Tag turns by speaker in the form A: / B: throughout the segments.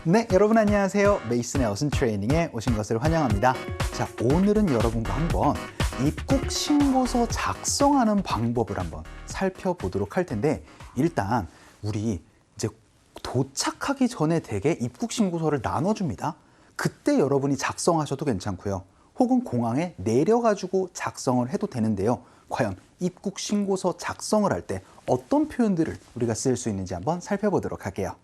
A: 네, 여러분 안녕하세요. 메이슨의 어순 트레이닝에 오신 것을 환영합니다. 자, 오늘은 여러분과 한번 입국 신고서 작성하는 방법을 한번 살펴보도록 할 텐데, 일단 우리 이제 도착하기 전에 대개 입국 신고서를 나눠줍니다. 그때 여러분이 작성하셔도 괜찮고요. 혹은 공항에 내려가지고 작성을 해도 되는데요. 과연 입국 신고서 작성을 할 때 어떤 표현들을 우리가 쓸 수 있는지 한번 살펴보도록 할게요.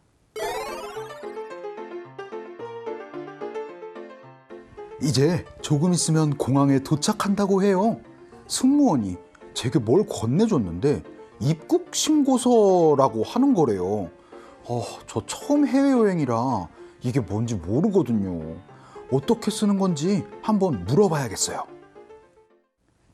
A: 이제 조금 있으면 공항에 도착한다고 해요. 승무원이 제게 뭘 건네줬는데 입국 신고서라고 하는 거래요. 저 처음 해외여행이라 이게 뭔지 모르거든요. 어떻게 쓰는 건지 한번 물어봐야겠어요.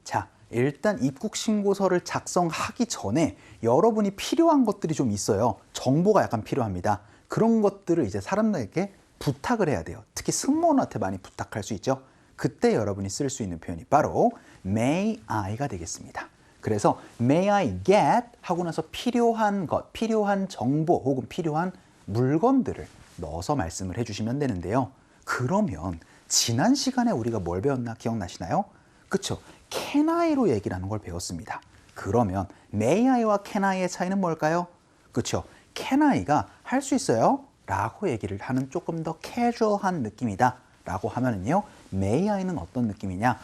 A: 자, 일단 입국 신고서를 작성하기 전에 여러분이 필요한 것들이 좀 있어요. 정보가 약간 필요합니다. 그런 것들을 이제 사람들에게 부탁을 해야 돼요. 특히 승무원한테 많이 부탁할 수 있죠. 그때 여러분이 쓸 수 있는 표현이 바로 may I가 되겠습니다. 그래서 may I get 하고 나서 필요한 것, 필요한 정보 혹은 필요한 물건들을 넣어서 말씀을 해주시면 되는데요. 그러면 지난 시간에 우리가 뭘 배웠나 기억나시나요? 그쵸? can I로 얘기를 하는 걸 배웠습니다. 그러면 may I와 can I의 차이는 뭘까요? 그쵸? can I가 할 수 있어요? 라고 얘기를 하는 조금 더 캐주얼한 느낌이다 라고 하면은요, may I는 어떤 느낌이냐?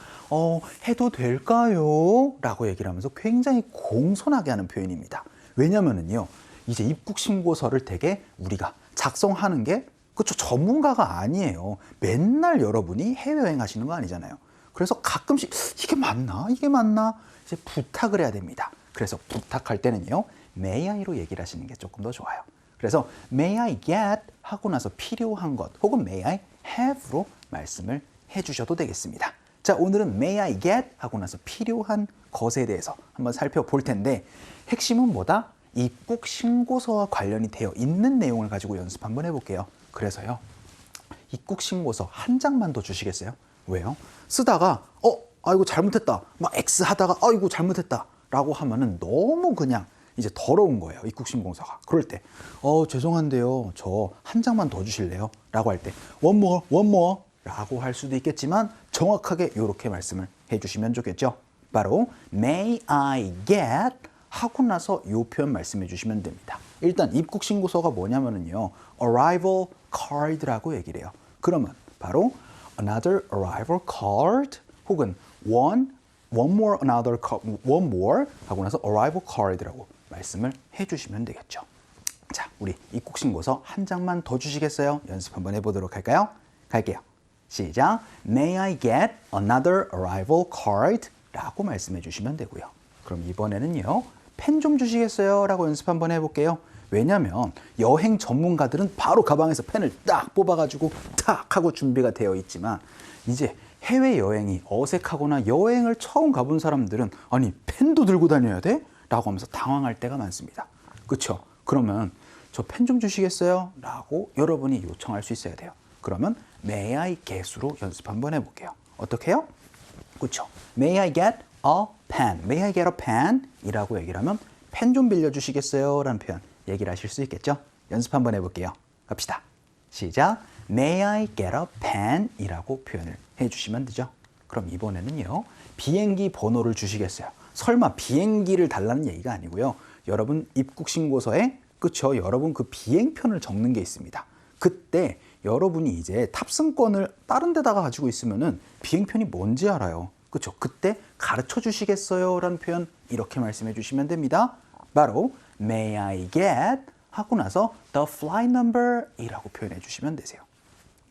A: 해도 될까요? 라고 얘기를 하면서 굉장히 공손하게 하는 표현입니다. 왜냐면은요, 이제 입국 신고서를 되게 우리가 작성하는 게 그쵸, 전문가가 아니에요. 맨날 여러분이 해외여행 하시는 거 아니잖아요. 그래서 가끔씩 이게 맞나? 이게 맞나? 이제 부탁을 해야 됩니다. 그래서 부탁할 때는요, may I로 얘기를 하시는 게 조금 더 좋아요. 그래서 may I get 하고 나서 필요한 것 혹은 may I have로 말씀을 해주셔도 되겠습니다. 자, 오늘은 may I get 하고 나서 필요한 것에 대해서 한번 살펴볼 텐데, 핵심은 뭐다? 입국 신고서와 관련이 되어 있는 내용을 가지고 연습 한번 해볼게요. 그래서요, 입국 신고서 한 장만 더 주시겠어요? 왜요? 쓰다가 아이고 잘못했다 막 X 하다가 아이고 잘못했다 라고 하면은 너무 그냥 이제 더러운 거예요, 입국 신고서가. 그럴 때 죄송한데요, 저 한 장만 더 주실래요? 라고 할 때 one more 라고 할 수도 있겠지만 정확하게 이렇게 말씀을 해주시면 좋겠죠. 바로 may I get 하고 나서 이 표현 말씀해 주시면 됩니다. 일단 입국 신고서가 뭐냐면은요, arrival card라고 얘기를 해요. 그러면 바로 another arrival card 혹은 one more 하고 나서 arrival card라고 말씀을 해주시면 되겠죠. 자, 우리 입국 신고서 한 장만 더 주시겠어요? 연습 한번 해보도록 할까요? 갈게요. 시작. May I get another arrival card? 라고 말씀해 주시면 되고요. 그럼 이번에는요, 펜 좀 주시겠어요? 라고 연습 한번 해볼게요. 왜냐면 여행 전문가들은 바로 가방에서 펜을 딱 뽑아가지고 탁 하고 준비가 되어 있지만, 이제 해외여행이 어색하거나 여행을 처음 가본 사람들은 아니 펜도 들고 다녀야 돼? 라고 하면서 당황할 때가 많습니다. 그쵸? 그러면 저 펜 좀 주시겠어요? 라고 여러분이 요청할 수 있어야 돼요. 그러면 may I get으로 연습 한번 해볼게요. 어떻게 해요? 그쵸? May I get a pen? May I get a pen? 이라고 얘기를 하면 펜 좀 빌려주시겠어요? 라는 표현 얘기를 하실 수 있겠죠? 연습 한번 해볼게요. 갑시다. 시작. May I get a pen? 이라고 표현을 해주시면 되죠. 그럼 이번에는요, 비행기 번호를 주시겠어요? 설마 비행기를 달라는 얘기가 아니고요, 여러분 입국 신고서에 그쵸, 여러분 그 비행편을 적는 게 있습니다. 그때 여러분이 이제 탑승권을 다른 데다가 가지고 있으면은 비행편이 뭔지 알아요. 그쵸? 그때 가르쳐 주시겠어요? 라는 표현 이렇게 말씀해 주시면 됩니다. 바로 May I get 하고 나서 the flight number 이라고 표현해 주시면 되세요.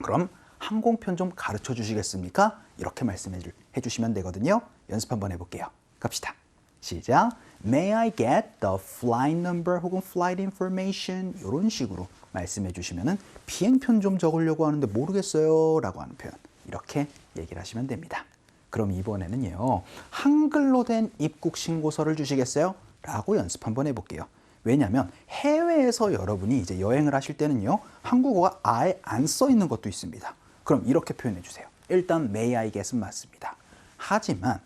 A: 그럼 항공편 좀 가르쳐 주시겠습니까? 이렇게 말씀해 주시면 되거든요. 연습 한번 해볼게요. 갑시다. 시작. May I get the flight number 혹은 flight information 이런 식으로 말씀해 주시면은 비행편 좀 적으려고 하는데 모르겠어요 라고 하는 표현 이렇게 얘기를 하시면 됩니다. 그럼 이번에는요, 한글로 된 입국 신고서를 주시겠어요? 라고 연습 한번 해볼게요. 왜냐하면 해외에서 여러분이 이제 여행을 하실 때는요, 한국어가 아예 안 써 있는 것도 있습니다. 그럼 이렇게 표현해 주세요. 일단 may I get은 맞습니다. 하지만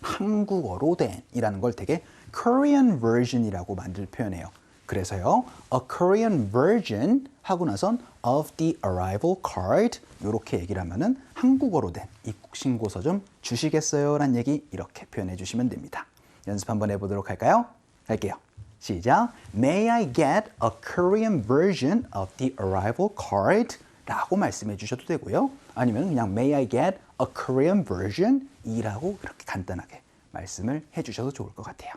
A: 한국어로 된 이라는 걸 되게 Korean version이라고 만들 표현해요. 그래서요, a Korean version 하고 나선 of the arrival card 이렇게 얘기를 하면은 한국어로 된 입국 신고서 좀 주시겠어요? 라는 얘기 이렇게 표현해 주시면 됩니다. 연습 한번 해보도록 할까요? 할게요. 시작. May I get a Korean version of the arrival card? 라고 말씀해 주셔도 되고요. 아니면 그냥 May I get a Korean version? 이라고 이렇게 간단하게 말씀을 해 주셔도 좋을 것 같아요.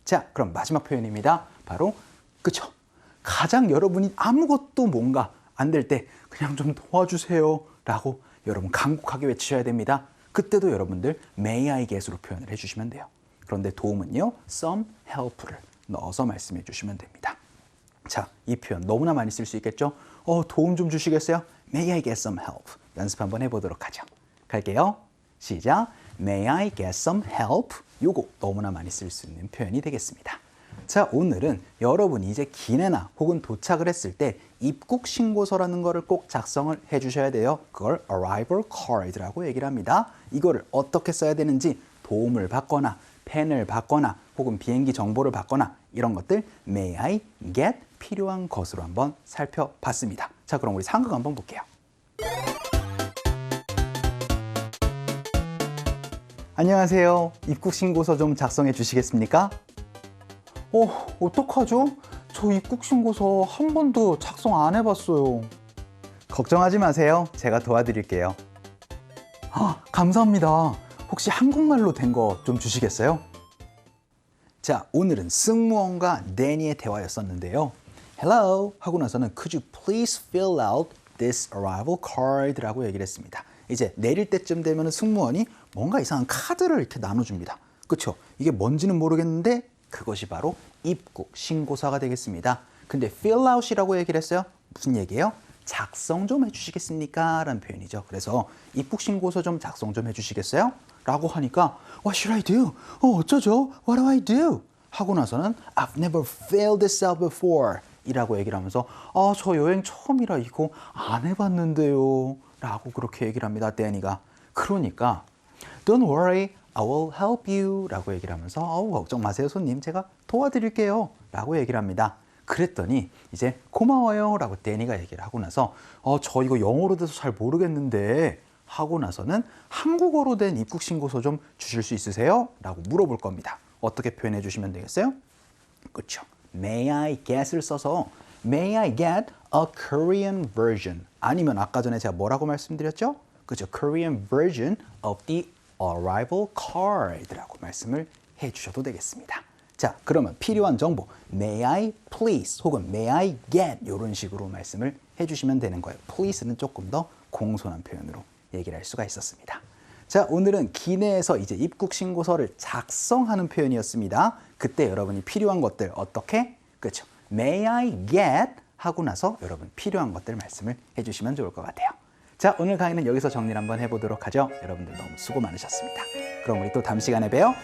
A: 자, 그럼 마지막 표현입니다. 바로 그쵸? 가장 여러분이 아무것도 뭔가 안 될 때 그냥 좀 도와주세요 라고 여러분 간곡하게 외치셔야 됩니다. 그때도 여러분들 May I get으로 표현을 해주시면 돼요. 그런데 도움은요, some help를 넣어서 말씀해 주시면 됩니다. 자, 이 표현 너무나 많이 쓸 수 있겠죠? 도움 좀 주시겠어요? May I get some help? 연습 한번 해보도록 하죠. 갈게요. 시작. May I get some help? 요거 너무나 많이 쓸 수 있는 표현이 되겠습니다. 자, 오늘은 여러분이 이제 기내나 혹은 도착을 했을 때 입국 신고서라는 거를 꼭 작성을 해 주셔야 돼요. 그걸 arrival card라고 얘기를 합니다. 이거를 어떻게 써야 되는지 도움을 받거나 펜을 받거나 혹은 비행기 정보를 받거나 이런 것들 may I get 필요한 것으로 한번 살펴봤습니다. 자, 그럼 우리 상극 한번 볼게요. 안녕하세요. 입국 신고서 좀 작성해 주시겠습니까? 어떡하죠? 저 입국 신고서 한 번도 작성 안 해봤어요. 걱정하지 마세요. 제가 도와드릴게요. 감사합니다. 혹시 한국말로 된 거 좀 주시겠어요? 자, 오늘은 승무원과 데니의 대화였었는데요. Hello 하고 나서는 Could you please fill out this arrival card? 라고 얘기를 했습니다. 이제 내릴 때쯤 되면 승무원이 뭔가 이상한 카드를 이렇게 나눠줍니다. 그렇죠? 이게 뭔지는 모르겠는데 그것이 바로 입국 신고서가 되겠습니다. 근데 fill out이라고 얘기를 했어요. 무슨 얘기예요? 작성 좀 해주시겠습니까? 라는 표현이죠. 그래서 입국 신고서 좀 작성 좀 해주시겠어요? 라고 하니까 What should I do? 어쩌죠? What do I do? 하고 나서는 I've never filled this out before 이라고 얘기를 하면서 저 여행 처음이라 이거 안 해봤는데요 라고 그렇게 얘기를 합니다. 데니가. 그러니까 Don't worry, I will help you 라고 얘기를 하면서 걱정 마세요 손님, 제가 도와드릴게요 라고 얘기를 합니다. 그랬더니 이제 고마워요 라고 데니가 얘기를 하고 나서 저 이거 영어로 돼서 잘 모르겠는데 하고 나서는 한국어로 된 입국 신고서 좀 주실 수 있으세요? 라고 물어볼 겁니다. 어떻게 표현해 주시면 되겠어요? 그렇죠. May I get을 써서 May I get a Korean version 아니면 아까 전에 제가 뭐라고 말씀드렸죠? 그렇죠. Korean version of the arrival card라고 말씀을 해 주셔도 되겠습니다. 자, 그러면 필요한 정보 May I please 혹은 May I get 이런 식으로 말씀을 해주시면 되는 거예요. Please는 조금 더 공손한 표현으로 얘기를 할 수가 있었습니다. 자, 오늘은 기내에서 이제 입국 신고서를 작성하는 표현이었습니다. 그때 여러분이 필요한 것들 어떻게? 그렇죠. May I get 하고 나서 여러분 필요한 것들 말씀을 해주시면 좋을 것 같아요. 자, 오늘 강의는 여기서 정리를 한번 해보도록 하죠. 여러분들 너무 수고 많으셨습니다. 그럼 우리 또 다음 시간에 봬요.